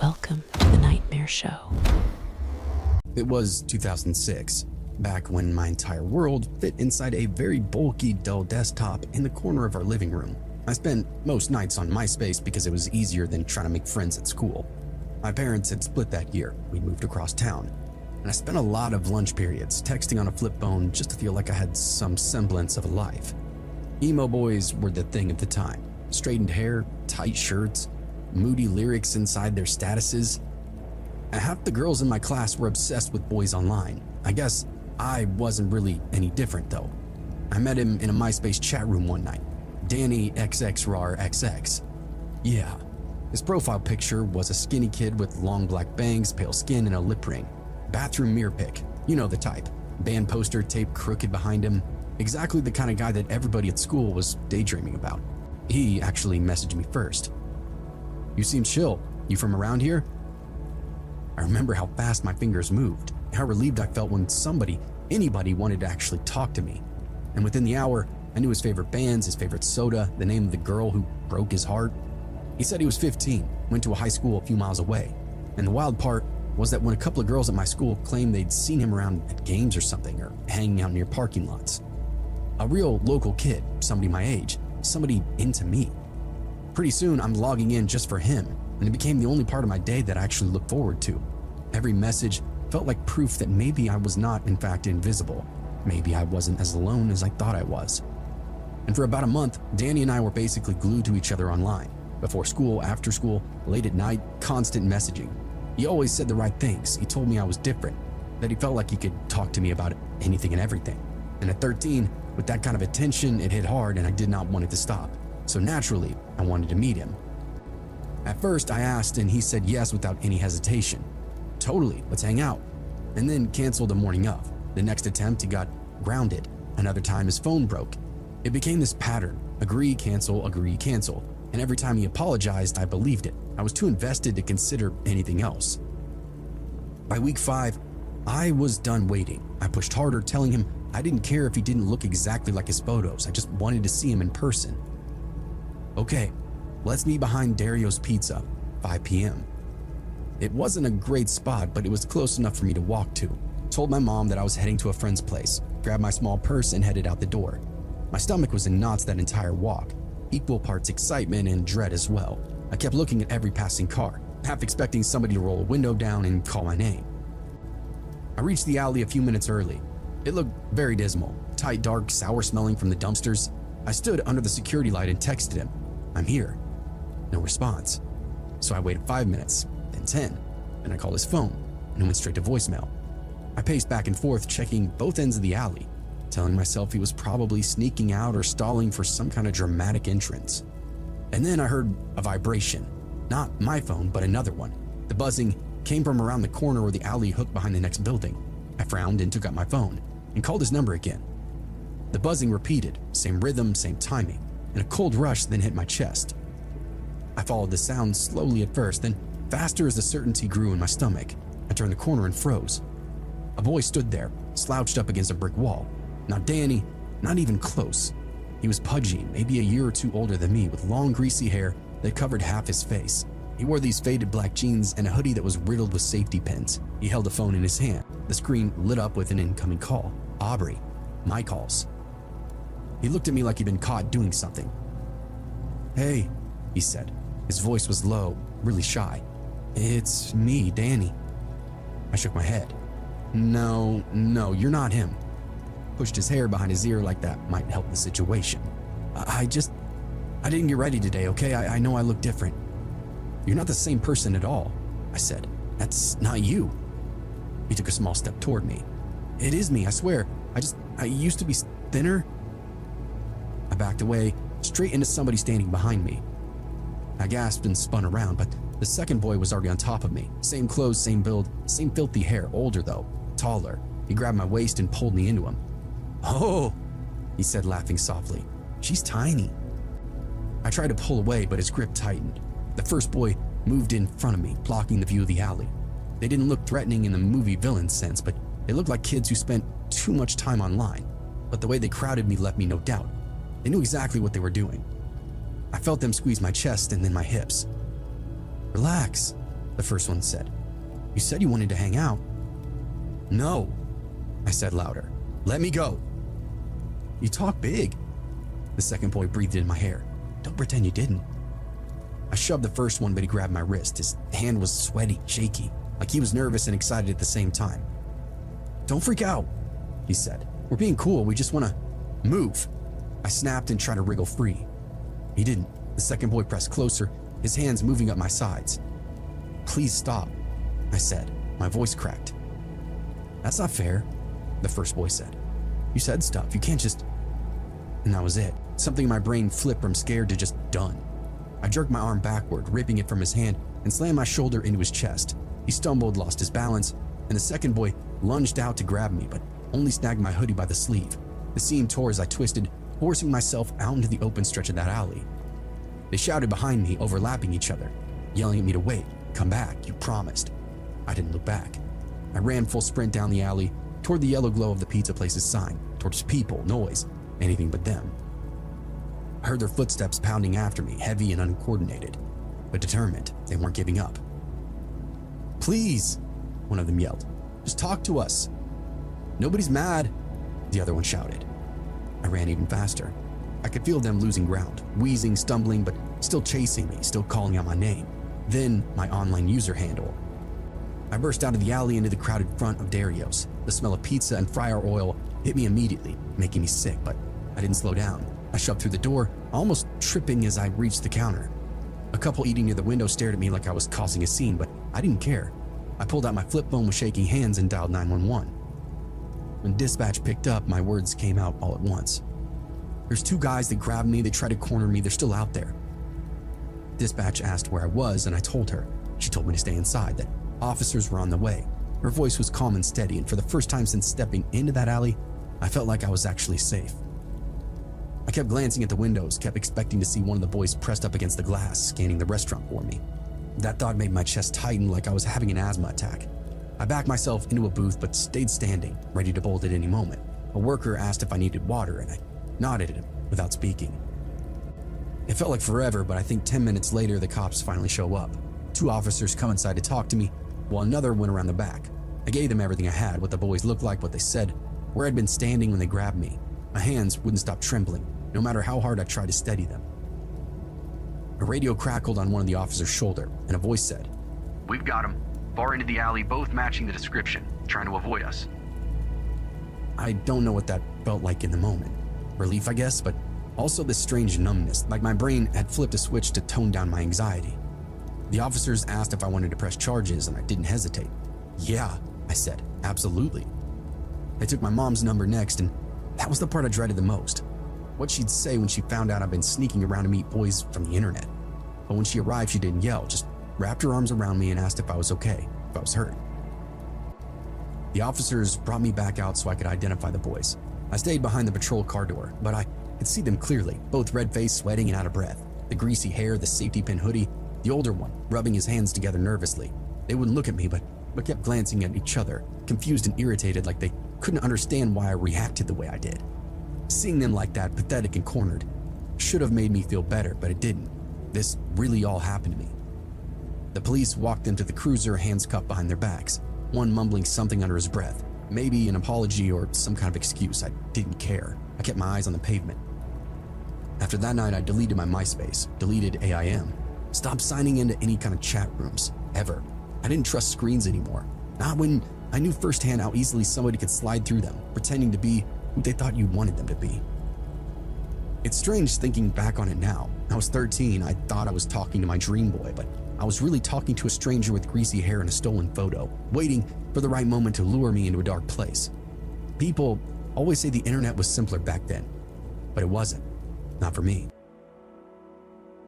Welcome to the Nightmare Show. It was 2006, back when my entire world fit inside a very bulky, dull desktop in the corner of our living room. I spent most nights on MySpace because it was easier than trying to make friends at school. My parents had split that year. We moved across town, and I spent a lot of lunch periods texting on a flip phone just to feel like I had some semblance of a life. Emo boys were the thing at the time. Straightened hair, tight shirts, moody lyrics inside their statuses. And half the girls in my class were obsessed with boys online. I guess I wasn't really any different though. I met him in a MySpace chat room one night. Danny XXRarXX. Yeah. His profile picture was a skinny kid with long black bangs, pale skin, and a lip ring. Bathroom mirror pic. You know the type. Band poster taped crooked behind him. Exactly the kind of guy that everybody at school was daydreaming about. He actually messaged me first. "You seem chill. You from around here?" I remember how fast my fingers moved, how relieved I felt when anybody wanted to actually talk to me. And within the hour, I knew his favorite bands, his favorite soda, the name of the girl who broke his heart. He said he was 15, went to a high school a few miles away. And the wild part was that when a couple of girls at my school claimed they'd seen him around at games or something, or hanging out near parking lots. A real local kid, somebody my age, somebody into me. Pretty soon, I'm logging in just for him, and it became the only part of my day that I actually looked forward to. Every message felt like proof that maybe I was not, in fact, invisible. Maybe I wasn't as alone as I thought I was. And for about a month, Danny and I were basically glued to each other online. Before school, after school, late at night, constant messaging. He always said the right things. He told me I was different, that he felt like he could talk to me about anything and everything. And at 13, with that kind of attention, it hit hard and I did not want it to stop. So naturally, I wanted to meet him. At first, I asked and he said yes without any hesitation. Totally, let's hang out. And then canceled the morning of. The next attempt, he got grounded. Another time, his phone broke. It became this pattern. Agree, cancel, agree, cancel. And every time he apologized, I believed it. I was too invested to consider anything else. By week 5, I was done waiting. I pushed harder, telling him I didn't care if he didn't look exactly like his photos. I just wanted to see him in person. Okay, let's meet behind Dario's Pizza, 5 p.m. It wasn't a great spot, but it was close enough for me to walk to. Told my mom that I was heading to a friend's place, grabbed my small purse and headed out the door. My stomach was in knots that entire walk, equal parts excitement and dread as well. I kept looking at every passing car, half expecting somebody to roll a window down and call my name. I reached the alley a few minutes early. It looked very dismal, tight, dark, sour smelling from the dumpsters. I stood under the security light and texted him, "I'm here." No response. So I waited 5 minutes, then 10, and I called his phone, and it went straight to voicemail. I paced back and forth, checking both ends of the alley, telling myself he was probably sneaking out or stalling for some kind of dramatic entrance. And then I heard a vibration. Not my phone, but another one. The buzzing came from around the corner where the alley hooked behind the next building. I frowned and took out my phone and called his number again. The buzzing repeated, same rhythm, same timing, and a cold rush then hit my chest. I followed the sound slowly at first, then faster as the certainty grew in my stomach. I turned the corner and froze. A boy stood there, slouched up against a brick wall. Not Danny, not even close. He was pudgy, maybe a year or two older than me, with long greasy hair that covered half his face. He wore these faded black jeans and a hoodie that was riddled with safety pins. He held a phone in his hand. The screen lit up with an incoming call. Aubrey. My calls. He looked at me like he'd been caught doing something. "Hey," he said. His voice was low, really shy. "It's me, Danny." I shook my head. No, you're not him." Pushed his hair behind his ear like that might help the situation. I didn't get ready today, okay? I know I look different." "You're not the same person at all," I said. "That's not you." He took a small step toward me. "It is me, I swear. I used to be thinner." I backed away, straight into somebody standing behind me. I gasped and spun around, but the second boy was already on top of me. Same clothes, same build, same filthy hair, older though, taller. He grabbed my waist and pulled me into him. "Oh," he said, laughing softly. "She's tiny." I tried to pull away, but his grip tightened. The first boy moved in front of me, blocking the view of the alley. They didn't look threatening in the movie villain sense, but they looked like kids who spent too much time online. But the way they crowded me left me no doubt. They knew exactly what they were doing. I felt them squeeze my chest and then my hips. "Relax," the first one said. You said you wanted to hang out. No, I said louder. Let me go. You talk big. The second boy breathed in my hair. Don't pretend you didn't. I shoved the first one, but he grabbed my wrist. His hand was sweaty, shaky, like he was nervous and excited at the same time. Don't freak out, he said. We're being cool. We just want to move. I snapped and tried to wriggle free. He didn't. The second boy pressed closer, his hands moving up my sides. Please stop, I said. My voice cracked. That's not fair, the first boy said. You said stuff. You can't just... And that was it. Something in my brain flipped from scared to just done. I jerked my arm backward, ripping it from his hand, and slammed my shoulder into his chest. He stumbled, lost his balance, and the second boy lunged out to grab me, but only snagged my hoodie by the sleeve. The seam tore as I twisted, forcing myself out into the open stretch of that alley. They shouted behind me, overlapping each other, yelling at me to wait, come back, you promised. I didn't look back. I ran full sprint down the alley, toward the yellow glow of the pizza place's sign, towards people, noise, anything but them. I heard their footsteps pounding after me, heavy and uncoordinated, but determined. They weren't giving up. Please, one of them yelled. Just talk to us. Nobody's mad, the other one shouted. I ran even faster. I could feel them losing ground, wheezing, stumbling, but still chasing me, still calling out my name. Then my online user handle. I burst out of the alley into the crowded front of Dario's. The smell of pizza and fryer oil hit me immediately, making me sick, but I didn't slow down. I shoved through the door, almost tripping as I reached the counter. A couple eating near the window stared at me like I was causing a scene, but I didn't care. I pulled out my flip phone with shaking hands and dialed 911. When dispatch picked up, my words came out all at once. There's two guys that grabbed me, they tried to corner me, they're still out there. Dispatch asked where I was, and I told her. She told me to stay inside, that officers were on the way. Her voice was calm and steady, and for the first time since stepping into that alley, I felt like I was actually safe. I kept glancing at the windows, kept expecting to see one of the boys pressed up against the glass, scanning the restaurant for me. That thought made my chest tighten like I was having an asthma attack. I backed myself into a booth but stayed standing, ready to bolt at any moment. A worker asked if I needed water, and I nodded at him without speaking. It felt like forever, but I think 10 minutes later the cops finally show up. Two officers come inside to talk to me, while another went around the back. I gave them everything I had, what the boys looked like, what they said, where I'd been standing when they grabbed me. My hands wouldn't stop trembling, no matter how hard I tried to steady them. A radio crackled on one of the officer's shoulder, and a voice said, "We've got him. Far into the alley, both matching the description, trying to avoid us." I don't know what that felt like in the moment. Relief, I guess, but also this strange numbness, like my brain had flipped a switch to tone down my anxiety. The officers asked if I wanted to press charges, and I didn't hesitate. Yeah, I said, absolutely. They took my mom's number next, and that was the part I dreaded the most. What she'd say when she found out I'd been sneaking around to meet boys from the internet. But when she arrived, she didn't yell, just wrapped her arms around me and asked if I was okay, if I was hurt. The officers brought me back out so I could identify the boys. I stayed behind the patrol car door, but I could see them clearly, both red-faced, sweating and out of breath. The greasy hair, the safety pin hoodie, the older one rubbing his hands together nervously. They wouldn't look at me, but kept glancing at each other, confused and irritated, like they couldn't understand why I reacted the way I did. Seeing them like that, pathetic and cornered, should have made me feel better, but it didn't. This really all happened to me. The police walked them to the cruiser, hands cupped behind their backs, one mumbling something under his breath, maybe an apology or some kind of excuse. I didn't care. I kept my eyes on the pavement. After that night, I deleted my MySpace, deleted AIM, stopped signing into any kind of chat rooms, ever. I didn't trust screens anymore, not when I knew firsthand how easily somebody could slide through them, pretending to be who they thought you wanted them to be. It's strange thinking back on it now. I was 13, I thought I was talking to my dream boy, but I was really talking to a stranger with greasy hair and a stolen photo, waiting for the right moment to lure me into a dark place. People always say the internet was simpler back then, but it wasn't. Not for me.